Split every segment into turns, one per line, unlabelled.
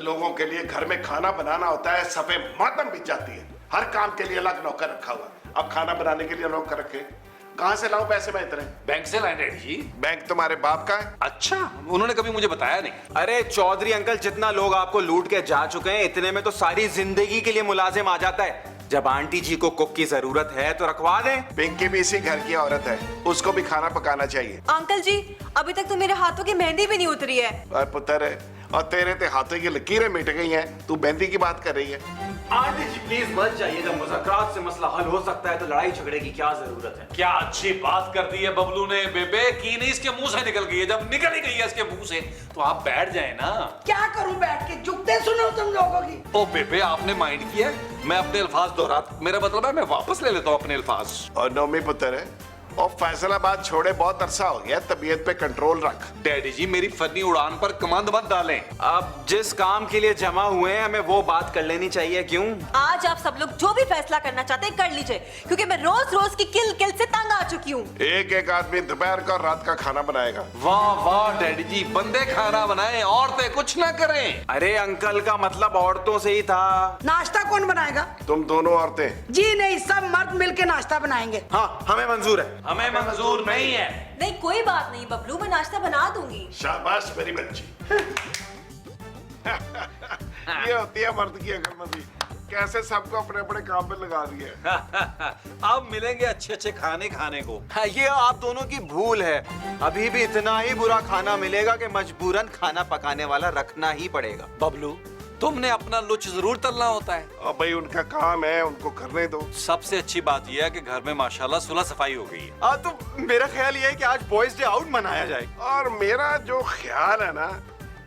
लोगों के लिए घर में खाना बनाना होता है, सफे मातम बीत जाती है। हर काम के लिए अलग नौकर रखा हुआ, अब खाना बनाने के लिए नौकर रखे। कहाँ से लाऊं पैसे मैं इतने?
बैंक से लाए डैडी जी।
बैंक तुम्हारे बाप का है?
अच्छा, उन्होंने कभी मुझे बताया नहीं।
अरे चौधरी अंकल, जितना लोग आपको लूट के जा चुके हैं, इतने में तो सारी जिंदगी के लिए मुलाजिम आ जाता है। जब आंटी जी को कुक की जरूरत है तो रखवा दें।
पिंकी भी इसी घर की औरत है, उसको भी खाना पकाना चाहिए।
अंकल जी, अभी तक तो मेरे हाथों की मेहंदी भी नहीं उतरी है।
और पुत्र है, और तेरे ते हाथों की लकीरें मिट गई हैं, तू मेहंदी की बात कर रही है।
आंटी जी प्लीज मत जाइए, जब मुज़ाकरात से मसला हल हो सकता है तो लड़ाई झगड़े की क्या जरूरत है।
क्या अच्छी बात कर दी है बबलू ने। बेबे की नहीं इसके मुंह से निकल गई है, जब निकल ही गई है इसके मुंह से तो आप बैठ जाए ना।
क्या करूं बैठ के, जुगते सुनो तुम लोगों की।
ओ बेबे, आपने माइंड किया है? मैं अपने अल्फाज दोहरा, मेरा मतलब है मैं वापस ले लेता हूँ अपने अल्फाज।
और नौमी पुत्र है, और फैसलाबाद छोड़े बहुत अरसा हो गया, तबीयत पे कंट्रोल रख।
डैडी जी, मेरी फनी उड़ान पर कमांड मत डालें।
अब जिस काम के लिए जमा हुए हैं हमें वो बात कर लेनी चाहिए। क्यों?
आज आप सब लोग जो भी फैसला करना चाहते हैं कर लीजिए, क्योंकि मैं रोज रोज की किल किल से तंग आ चुकी हूँ।
एक एक आदमी दोपहर का और रात का खाना बनाएगा।
वाह वाह डैडी जी, बंदे खाना बनाएं, औरतें कुछ ना करें।
अरे अंकल का मतलब औरतों से ही था।
नाश्ता कौन बनाएगा?
तुम दोनों औरतें।
जी नहीं, सब मर्द मिलके नाश्ता बनाएंगे।
हाँ, हमें मंजूर है।
हमें मंजूर नहीं है।
नहीं, कोई बात नहीं बबलू, मैं नाश्ता बना दूंगी।
शाबाश मेरी बच्ची। ये होती है मर्द की अकलमंदी, कैसे सबको अपने अपने काम पे लगा दिया।
अब मिलेंगे अच्छे अच्छे खाने खाने को।
हाँ, ये आप दोनों की भूल है। अभी भी इतना ही बुरा खाना मिलेगा कि मजबूरन खाना पकाने वाला रखना ही पड़ेगा।
बबलू, तुमने अपना लुच जरूर तलना होता है।
और भाई उनका काम है, उनको करने दो।
सबसे अच्छी बात यह है कि घर में माशाल्लाह सुलह सफाई हो गई है।
तो मेरा ख्याल ये है कि आज बॉयज डे आउट मनाया जाए।
और मेरा जो ख्याल है ना,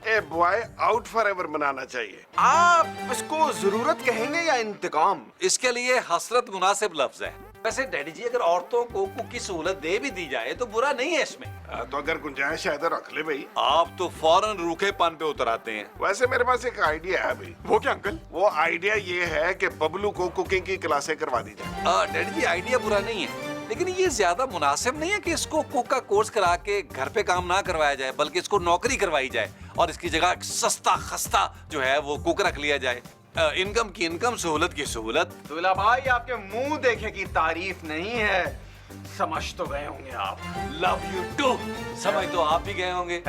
a boy out for ever मनाना चाहिए।
आप इसको जरूरत कहेंगे या इंतकाम?
इसके लिए हसरत मुनासिब लफ्ज है। वैसे डैडी जी, अगर औरतों को कुक की सहूलत दे भी दी जाए तो बुरा नहीं है इसमें।
तो अगर गुंजाइश है तो रख ले भाई।
आप तो फौरन रूखेपन पे उतर आते हैं।
वैसे मेरे पास एक आइडिया है भाई।
वो क्या अंकल?
वो आइडिया ये है कि बबलू को कुकिंग की क्लासें करवा दी जाए।
डैडी जी, आइडिया बुरा नहीं है, लेकिन ये ज्यादा मुनासिब नहीं है कि इसको कुक का कोर्स करा के घर पे काम ना करवाया जाए, बल्कि इसको नौकरी करवाई जाए और इसकी जगह एक सस्ता खस्ता जो है वो कुक रख लिया जाए। इनकम की इनकम, सहूलत की सहूलत।
दूल्हा भाई, आपके मुंह देखे की तारीफ नहीं है, समझ तो गए होंगे आप।
Love you too. समझ तो आप भी गए होंगे।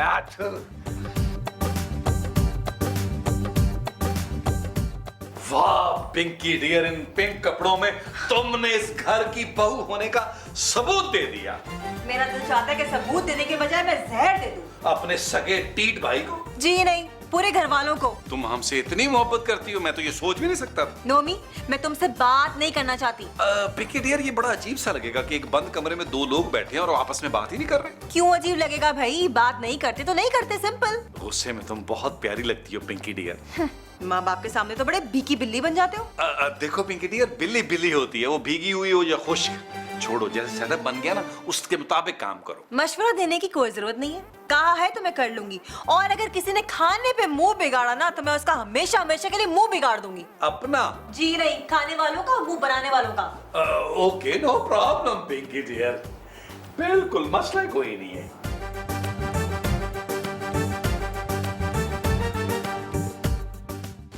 वाह पिंकी डियर, इन पिंक कपड़ों में तुमने इस घर की बहू होने का सबूत दे दिया।
मेरा दिल चाहता है कि सबूत देने के बजाय मैं जहर दे दूं।
अपने सगे टीट भाई को?
जी नहीं, पूरे घर वालों को।
तुम हमसे इतनी मोहब्बत करती हो, मैं तो ये सोच भी नहीं सकता।
नोमी, मैं तुमसे बात नहीं करना चाहती।
पिंकी डियर, ये बड़ा अजीब सा लगेगा कि एक बंद कमरे में दो लोग बैठे हैं और आपस में बात ही नहीं कर रहे।
क्यों अजीब लगेगा भाई? बात नहीं करते तो नहीं करते, सिंपल।
गुस्से में तुम बहुत प्यारी लगती हो पिंकी डियर।
माँ बाप के सामने तो बड़े भीगी बिल्ली बन जाते हो।
देखो पिंकी डियर, बिल्ली बिल्ली होती है, वो भीगी हुई हो या खुश्क, छोड़ो। जैसे सेटअप बन गया ना, उसके मुताबिक काम करो।
मशवरा देने की कोई जरूरत नहीं है, कहा है तो मैं कर लूंगी। और अगर किसी ने खाने पे मुंह बिगाड़ा ना, तो मैं उसका हमेशा हमेशा के लिए मुंह बिगाड़ दूंगी।
अपना?
जी नहीं, खाने वालों का, मुंह बनाने वालों का।
Okay, no problem Pinky dear, बिल्कुल मसला कोई नहीं है।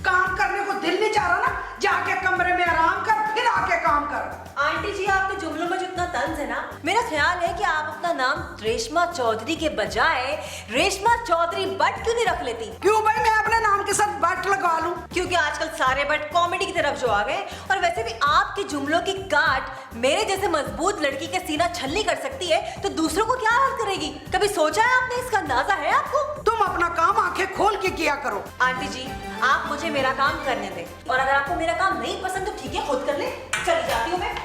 काम करने को दिल नहीं चाह रहा ना, जाके कमरे में आराम कर, फिर आके काम कर।
आंटी जी, आपके जुमलों में जितना तंज है ना, मेरा ख्याल है कि आप अपना नाम रेशमा चौधरी के बजाय रेशमा चौधरी बट क्यों नहीं रख लेती?
क्यों भाई, मैं अपने नाम के साथ बट लगवा लूं?
क्योंकि आजकल सारे बट कॉमेडी की तरफ जो आ गए। और वैसे भी आपके जुमलों की काट मेरे जैसे मजबूत लड़की के सीना छल्ली कर सकती है, तो दूसरों को क्या हाल करेगी? कभी सोचा है आपने? इसका अंदाजा है आपको?
तुम अपना काम आंखें खोल के किया करो।
आंटी जी, आप मुझे मेरा काम करने दें, और अगर आपको मेरा काम नहीं पसंद तो ठीक है, खुद कर ले। चली जाती हूँ मैं।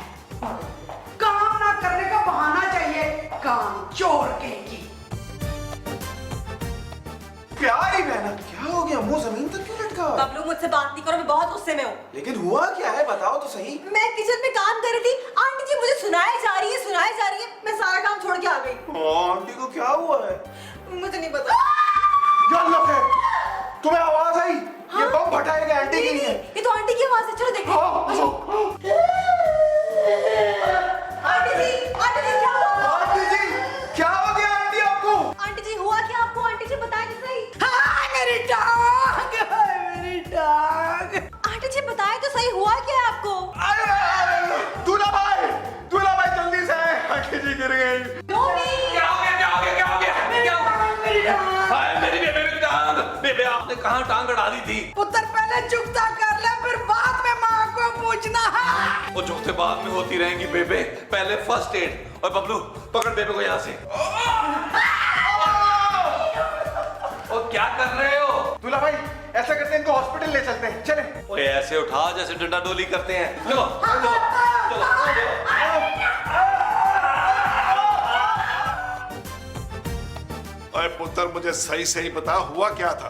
काम ना करने का बहाना चाहिए, काम चोर कहेगी।
प्यारी बहना, क्या हो गया? मुंह जमीन तक क्यों लटका?
बबलू, मुझसे बात नहीं करो, मैं बहुत गुस्से में हूँ।
लेकिन हुआ क्या है, बताओ तो सही।
मैं किचन में काम कर रही थी, आंटी जी मुझे सुनाई जा रही है, सुनाई जा रही है, मैं सारा काम छोड़ के आ गई।
आंटी को क्या हुआ है?
मुझे नहीं पता।
तुम्हें आवाज आई?
हाँ?
ये बम फटाएगा आंटी के लिए।
ये तो आंटी की आवाज है, चलो देखो। आंटी जी क्या हुआ?
आंटी जी, क्या हो गया आंटी आपको?
आंटी जी हुआ क्या आपको? आंटी जी बताएं तो सही।
हाँ, मेरी टांग,
गई।
क्या हो गया क्या हो गया क्या हो गया क्या हो गया? हाय मेरी बेबे की टांग। बेबे आपने कहाँ टांग अड़ा दी थी?
पुत्र पहले चुकता कर ले, फिर बाद में माँ को पूछना है।
वो चौथे बाद में होती रहेंगी बेबे, पहले फर्स्ट एड। और बबलू पकड़ बेबे को यहाँ से। और क्या कर रहे हो?
दूल्हा भाई ऐसा करते हैं, इनको हॉस्पिटल ले चलते हैं, चले।
ओए ऐसे उठा जैसे डंडा डोली करते हैं। चलो चलो चलो
अरे पुत्र मुझे सही सही बता हुआ क्या था?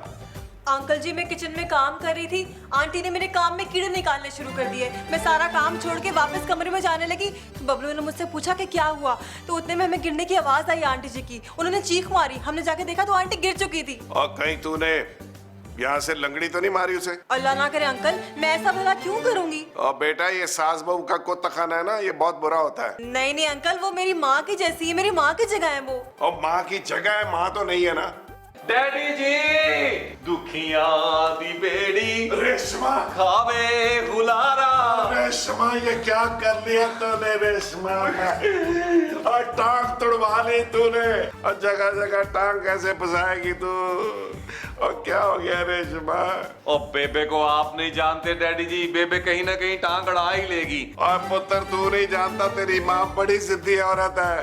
अंकल जी मैं किचन में काम कर रही थी, आंटी ने मेरे काम में कीड़े निकालने शुरू कर दिए। मैं सारा काम छोड़ के वापस कमरे में जाने लगी तो बबलू ने मुझसे पूछा कि क्या हुआ, तो उतने में हमें गिरने की आवाज आई आंटी जी की। उन्होंने चीख मारी, हमने जाके देखा तो आंटी गिर चुकी थी।
और कहीं तूने यहाँ से लंगड़ी तो नहीं मारी उसे?
अल्लाह ना करे अंकल, मैं ऐसा बुरा क्यों करूंगी?
और बेटा ये सास बहू का कुत्ताखाना है ना, ये बहुत बुरा होता है।
नहीं नहीं अंकल, वो मेरी माँ की जैसी है, मेरी माँ की जगह है वो।
और माँ की जगह है, माँ तो नहीं है ना।
डैडी जी दुखिया दी बेड़ी
रेशमा,
खावे हुलारा।
रेशमा ये क्या कर लिया तूने रेशमा? और टांग तुड़वा ली तूने, और जगह जगह टांग कैसे फंसाएगी तू? और क्या हो गया रेशमा?
और बेबे को आप नहीं जानते डैडी जी, बेबे कहीं ना कहीं टांग अड़ा ही लेगी।
और पुत्र तू नहीं जानता, तेरी माँ बड़ी जिद्दी औरत है,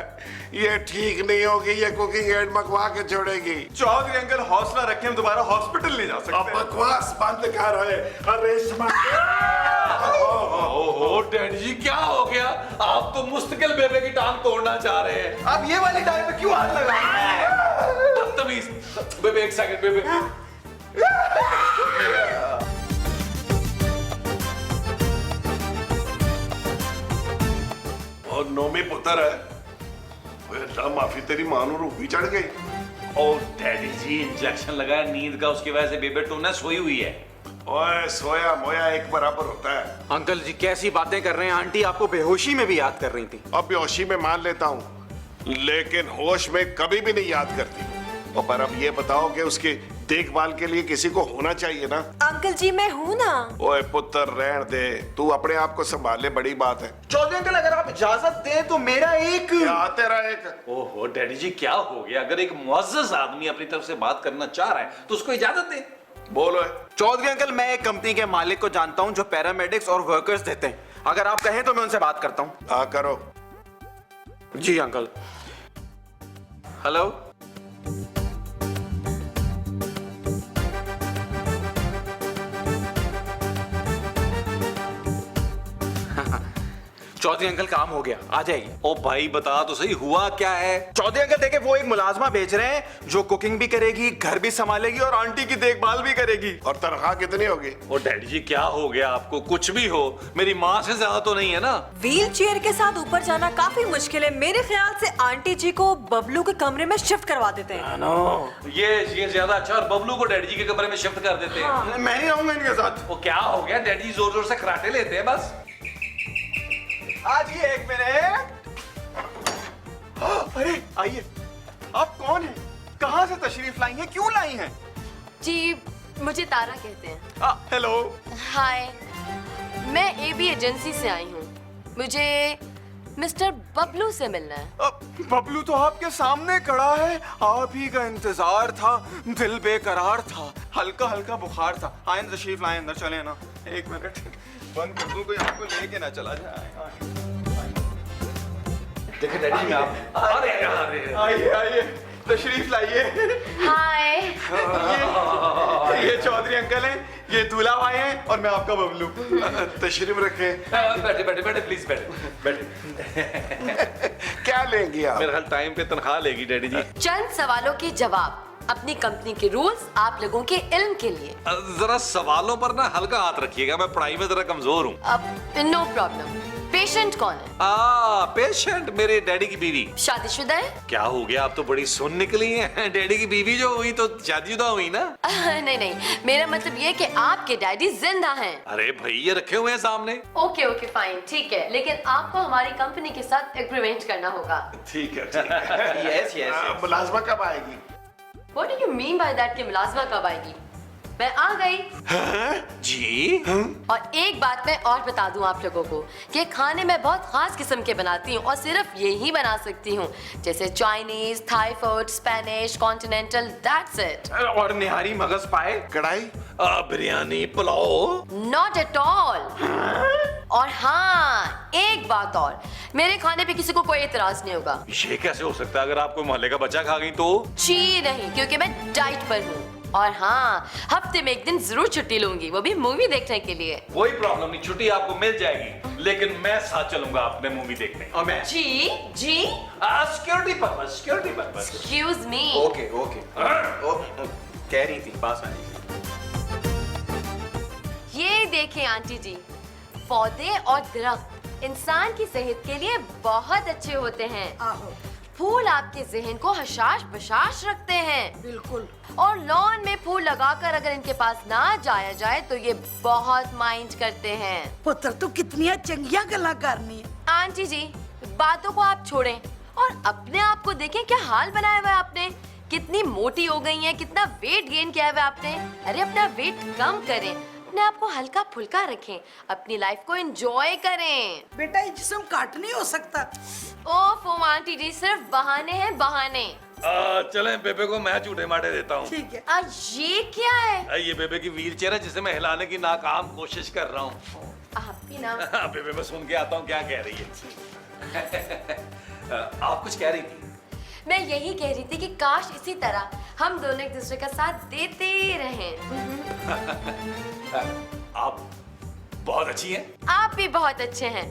ये ठीक नहीं होगी, ये कुकिंग एड मकवा के छोड़ेगी।
चौधरी अंकल हौसला रखें, हम दोबारा हॉस्पिटल ले जा
अब
सकते हैं।
बकवास बंद कर रहे। और रेशमा
ओहो डैडी जी क्या हो गया? आप तो मुस्तकिल बेबे की टांग तोड़ना चाह रहे हैं।
आप ये वाली टाइम पे क्यों हाथ लगा रहे हैं?
बदतमीज। बेबे एक सेकंड बेबे।
और नौमी पुत्र है, बेटा माफी तेरी मां नू रूह भी चढ़ गई।
और डैडी जी इंजेक्शन लगाया नींद का, उसकी वजह से बेबे टूना सोई हुई है।
ओए सोया मोया एक बराबर होता है।
अंकल जी कैसी बातें कर रहे हैं? आंटी आपको बेहोशी में भी याद कर रही थी।
अब बेहोशी में मान लेता हूँ, लेकिन होश में कभी भी नहीं याद करती। और पर अब ये बताओ कि उसकी देखभाल के लिए किसी को होना चाहिए ना।
अंकल जी मैं हूँ ना।
ओए पुत्र रहन दे, तू अपने आप को संभाल ले, बड़ी बात है।
चौधरी अंकल अगर आप इजाजत दें तो मेरा एक
क्या तेरा एक?
ओहो डैडी जी क्या हो गया? अगर एक मुअज़्ज़ज़ आदमी अपनी तरफ से बात करना चाह रहा है तो उसको इजाजत दें।
बोलो।
चौधरी अंकल मैं एक कंपनी के मालिक को जानता हूं जो पैरामेडिक्स और वर्कर्स देते हैं। अगर आप कहें तो मैं उनसे बात करता हूं।
हाँ करो।
जी अंकल। हेलो चौधरी अंकल काम हो गया, आ जाइए।
ओ भाई बता तो सही हुआ क्या है?
चौधरी अंकल देखे वो एक मुलाजमा भेज रहे हैं जो कुकिंग भी करेगी, घर भी संभालेगी और आंटी की देखभाल भी करेगी।
और तनख्वाह कितनी होगी?
ओ डैडी जी क्या हो गया आपको? कुछ भी हो मेरी माँ से ज्यादा तो नहीं है ना।
व्हील चेयर के साथ ऊपर जाना काफी मुश्किल है। मेरे ख्याल से आंटी जी को बबलू के कमरे में शिफ्ट करवा देते हैं।
ये ज्यादा अच्छा। और बबलू को डैडी जी के कमरे में शिफ्ट कर देते हैं।
मैं नहीं रहूंगा इनके साथ।
वो क्या हो गया? डैडी जी जोर जोर से कराटे लेते हैं बस।
आज ये एक मिनट। अरे आइए, आप कौन हैं? कहाँ से तशरीफ लाई हैं? क्यों लाई हैं?
जी मुझे तारा कहते हैं।
हेलो।
हाय, मैं एबी एजेंसी से आई हूँ। मुझे मिस्टर बबलू से मिलना है।
बबलू तो आपके सामने खड़ा है, आप ही का इंतजार था, दिल बेकरार था, हल्का हल्का बुखार था। आए तशरीफ लाए, अंदर चले ना। एक मिनट बंद कर दूं, कोई आपको लेके ना चला जाए।
देखिए डैडी जी आप अरे
आइए आइए, तशरीफ लाइए।
हाय।
ये चौधरी अंकल हैं, ये दूल्हा भाई हैं और मैं आपका बबलू।
तशरीफ रखे।
बैठे बैठे बैठे प्लीज बैठे बैठे।
क्या लेंगी आप?
मेरे ख्याल टाइम पे तनख्वाह लेगी डैडी जी।
चंद सवालों के जवाब, अपनी कंपनी के रूल्स आप लोगों के इल्म के लिए।
जरा सवालों पर ना हल्का हाथ रखिएगा, मैं पढ़ाई में जरा कमजोर हूँ।
अब नो प्रॉब्लम। पेशेंट कौन है?
पेशेंट मेरे डैडी की बीवी।
शादीशुदा है?
क्या हो गया? आप तो बड़ी सुन निकली हैं। डैडी की बीवी जो हुई तो शादीशुदा हुई ना?
नहीं नहीं, मेरा मतलब ये कि आपके डैडी जिंदा हैं।
अरे भाई ये रखे हुए हैं सामने।
ओके ओके फाइन, ठीक है, लेकिन आपको हमारी कंपनी के साथ एग्रीमेंट करना होगा।
ठीक है ठीक है।
Yes yes.
मुलाजमा कब आएगी?
What do you mean by that कि मुलाजमा कब आएगी? मैं आ गई।
जी
और एक बात मैं और बता दूं आप लोगों को कि खाने मैं बहुत खास किस्म के बनाती हूँ और सिर्फ ये ही बना सकती हूँ, जैसे Chinese, Thai food, Spanish, continental, that's it.
और निहारी मगज पाए।
Kadhai,
biryani, pulao.
Not at all. और हाँ, एक बात और, मेरे खाने पे किसी को कोई एतराज नहीं होगा।
ये कैसे हो सकता है? अगर आप कोई मोहल्ले का बच्चा खा गई तो?
जी नहीं, क्योंकि मैं डाइट पर हूँ। और हाँ, हफ्ते में एक दिन जरूर छुट्टी लूंगी, वो भी मूवी देखने के लिए।
कोई प्रॉब्लम नहीं, छुट्टी आपको मिल जाएगी, लेकिन मैं साथ चलूंगा अपने मूवी देखने।
और मैं
जी जी।
Security purpose, security purpose.
Excuse me.
Okay okay कह रही थी पास आने की।
ये देखें आंटी जी, पौधे और दरख्त इंसान की सेहत के लिए बहुत अच्छे होते हैं।
आहो,
फूल आपके जहन को हशाश बशाश रखते हैं।
बिल्कुल।
और लॉन में फूल लगाकर अगर इनके पास ना जाया जाए तो ये बहुत माइंड करते हैं।
पुत्र तू कितनी चंगिया गल्ला करनी है।
आंटी जी, बातों को आप छोड़ें और अपने आप को देखें, क्या हाल बनाया हुआ है आपने। कितनी मोटी हो गई हैं, कितना वेट गेन किया हुआ है आपने। अरे अपना वेट कम करें, अपने आप को हल्का फुल्का रखें, अपनी लाइफ को एंजॉय करें।
बेटा ये जिस्म काट नहीं हो सकता।
ओफो आंटी जी, सिर्फ बहाने हैं बहाने।
चलें, बेबे को मैं झूठे माटे देता हूँ।
ठीक है।
ये क्या है?
ये बेबे की व्हील चेयर है जिसे मैं हिलाने की नाकाम कोशिश कर रहा हूँ।
आप भी ना।
बेबे मैं सुन के आता हूँ क्या कह रही है। आप कुछ कह रही थी?
मैं यही कह रही थी कि काश इसी तरह हम दोनों एक दूसरे का साथ देते रहें।
आप बहुत अच्छी हैं।
आप भी बहुत अच्छे हैं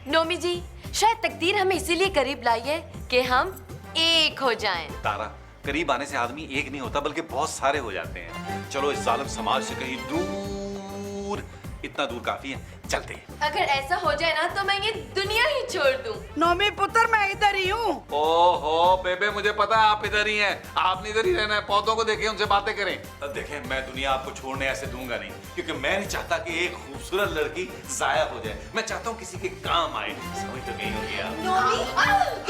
नोमी जी। शायद तकदीर हमें इसीलिए करीब लाई है कि हम एक हो जाएं।
तारा, करीब आने से आदमी एक नहीं होता बल्कि बहुत सारे हो जाते हैं। चलो इस जालिम समाज से कहीं दूर, इतना दूर काफी है, चलते हैं।
अगर ऐसा हो जाए ना तो मैं ये दुनिया ही छोड़ दूं।
नोमी पुत्र मैं इधर ही हूँ।
ओहो बेबे, मुझे पता है आप इधर ही हैं। आपने इधर ही रहना है, पौधों को देखें, उनसे बातें करें। देखें, मैं दुनिया आपको छोड़ने ऐसे दूंगा नहीं, क्योंकि मैं नहीं चाहता कि एक खूबसूरत लड़की जाया हो जाए। मैं चाहता हूँ किसी के काम आए। समझ तो गई होगी आप।
नोमी,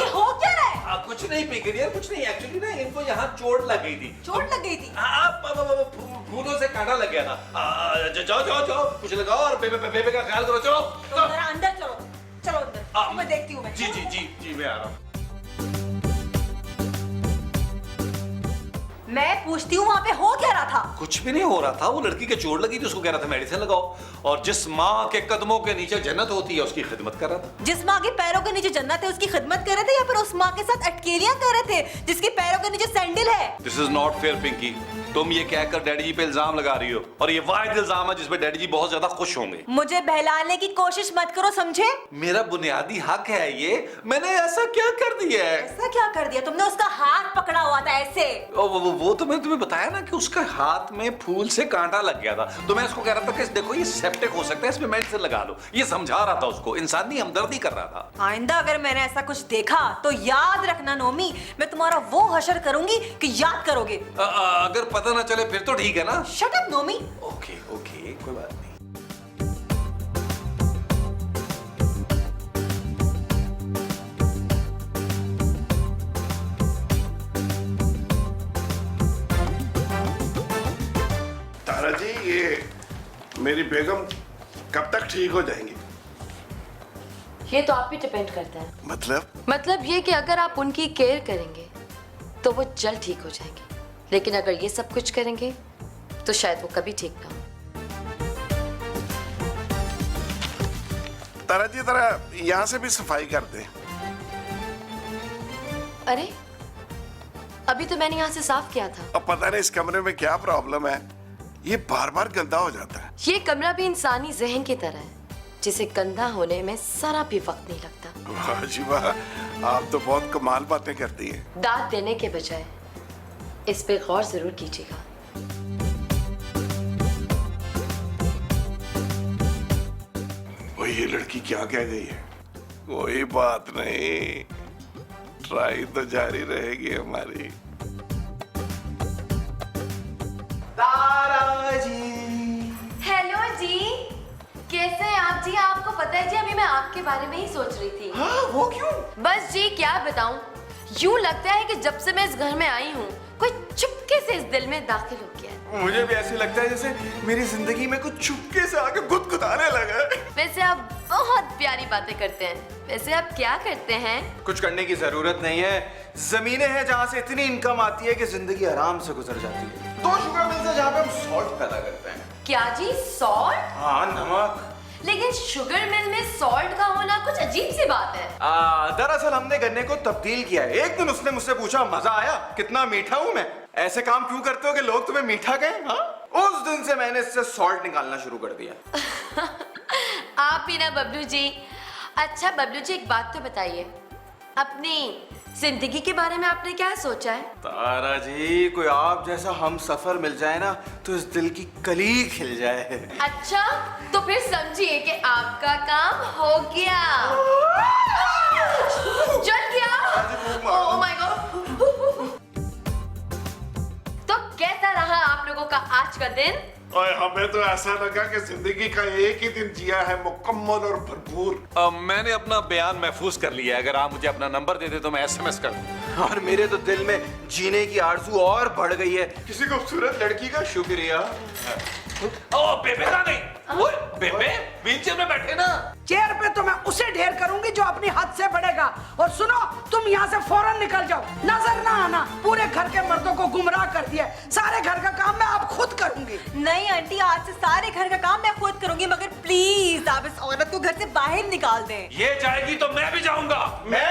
ये हो क्या रहा है?
कुछ नहीं पिघलिया, कुछ नहीं। एक्चुअली ना इनको यहाँ चोट लग गई थी।
चोट लग गई थी?
फूलों से कांटा लग गया था। जाओ जाओ जाओ, कुछ लगाओ और बेबे का ख्याल करो। चलो
तो जरा अंदर चलो, चलो अंदर। मैं देखती हूँ।
जी जी जी जी, मैं आ रहा हूँ।
मैं पूछती हूँ वहाँ पे हो क्या रहा था?
कुछ भी नहीं हो रहा था। वो लड़की के चोट लगी थी, उसको कह रहा था मेडिसिन लगाओ। और जिस माँ के कदमों के नीचे जन्नत होती है उसकी खिदमत कर रहा था।
जिस माँ के पैरों के नीचे जन्नत है उसकी खिदमत कर रहे थे, या फिर उस माँ के साथ अटकेलियां कर रहे थे जिसके पैरों के नीचे सैंडल है?
This is not fair Pinky. तुम ये कहकर डैडी जी पे इल्जाम लगा रही हो, और ये वाहिद इल्जाम है जिसपे डैडी जी बहुत ज्यादा खुश होंगे।
मुझे बहलाने की कोशिश मत करो, समझे?
मेरा बुनियादी हक है ये। मैंने ऐसा क्या कर दिया है?
ऐसा क्या कर दिया तुमने? उसका हाथ पकड़ा हुआ था ऐसे।
वो तो मैंने तुम्हें बताया ना कि उसका हाथ में फूल से कांटा लग गया था। तो मैं उसको कह रहा था कि देखो ये सेप्टिक हो सकता है, इसमें मेडिसिन लगा लो। ये समझा रहा था उसको, इंसानी हमदर्दी कर रहा था।
आइंदा अगर मैंने ऐसा कुछ देखा तो याद रखना नोमी, मैं तुम्हारा वो हशर करूंगी कि याद करोगे।
अगर पता ना चले फिर तो ठीक है ना।
शट अप नोमी।
ओके ओके, कोई बात नहीं।
तारा जी, ये मेरी बेगम कब तक ठीक हो जाएंगी?
ये तो आप पे डिपेंड करता है।
मतलब
ये कि अगर आप उनकी केयर करेंगे तो वो जल्द ठीक हो जाएंगे, लेकिन अगर ये सब कुछ करेंगे तो शायद वो कभी ठीक ना हो।
तारा जी, जरा यहाँ से भी सफाई कर दे।
अरे अभी तो मैंने यहाँ से साफ किया था।
अब पता नहीं इस कमरे में क्या प्रॉब्लम है, ये बार बार गंदा हो जाता है।
ये कमरा भी इंसानी जहन की तरह है, जिसे गंदा होने में जरा भी वक्त नहीं लगता।
वाह जी वाह, आप तो बहुत कमाल बातें करती हैं।
दाद देने के बजाय इस पे गौर जरूर कीजिएगा।
वो ये लड़की क्या कह गई है? कोई बात नहीं, ट्राई तो जारी रहेगी हमारी।
तारा जी।
हेलो जी, कैसे हैं आप जी? आपको पता है जी, अभी मैं आपके बारे में ही सोच रही थी।
हाँ, वो क्यों?
बस जी क्या बताऊं, यूं लगता है कि जब से मैं इस घर में आई हूँ कोई चुपके चुपके से इस दिल में दाखिल हो गया है।
मुझे भी ऐसे लगता है जैसे मेरी जिंदगी में कुछ चुपके से आके गुदगुदाने लगा है।
वैसे आप बहुत प्यारी बातें करते हैं। वैसे आप क्या करते हैं?
कुछ करने की जरूरत नहीं है। जमीनें हैं जहाँ से इतनी इनकम आती है कि जिंदगी आराम से गुजर जाती है। 2 शुगर मिल्स है जहाँ पे हम सॉल्ट पैदा करते हैं।
क्या जी, सॉल्ट?
हाँ, नमक।
लेकिन शुगर मिल में सॉल्ट का होना कुछ अजीब सी बात है।
दरअसल हमने गन्ने को तब्दील किया है। एक दिन उसने मुझसे पूछा, मजा आया, कितना मीठा हूं मैं? ऐसे काम क्यों करते हो कि लोग तुम्हें मीठा कहें? हाँ? उस दिन से मैंने इससे सॉल्ट निकालना शुरू कर दिया।
आप ही ना बबलू जी। अच्छा बबलू जी, एक बात तो बताइए, अपनी जिंदगी के बारे में आपने क्या सोचा है?
तारा जी, कोई आप जैसा हम सफर मिल जाए ना तो इस दिल की कली खिल जाए।
अच्छा, तो फिर समझिए कि आपका काम हो गया। जल गया। Oh my God. तो कैसा रहा आप लोगों का आज का दिन?
और हमें तो ऐसा लगा कि जिंदगी का एक ही दिन जिया है, मुकम्मल और भरपूर।
मैंने अपना बयान महफूज कर लिया है। अगर आप मुझे अपना नंबर दे दे तो मैं SMS कर दूं।
और मेरे तो दिल में जीने की आरज़ू और बढ़ गई है। किसी खूबसूरत लड़की का शुक्रिया।
ओ बेबे का नहीं, ओए बेबे व्हीलचेयर में बैठे ना।
चेयर पे तो मैं उसे ढेर करूंगी जो अपनी हद से बढ़ेगा। और सुनो, तुम यहाँ से फौरन निकल जाओ, नजर ना आना। पूरे घर के मर्दों को गुमराह कर दिया। सारे घर का काम मैं अब खुद करूंगी।
नहीं आंटी, आज से सारे घर का काम मैं खुद करूंगी, मगर प्लीज आप इस औरत को घर से बाहर निकाल दें।
ये जाएगी तो मैं भी जाऊंगा।
मैं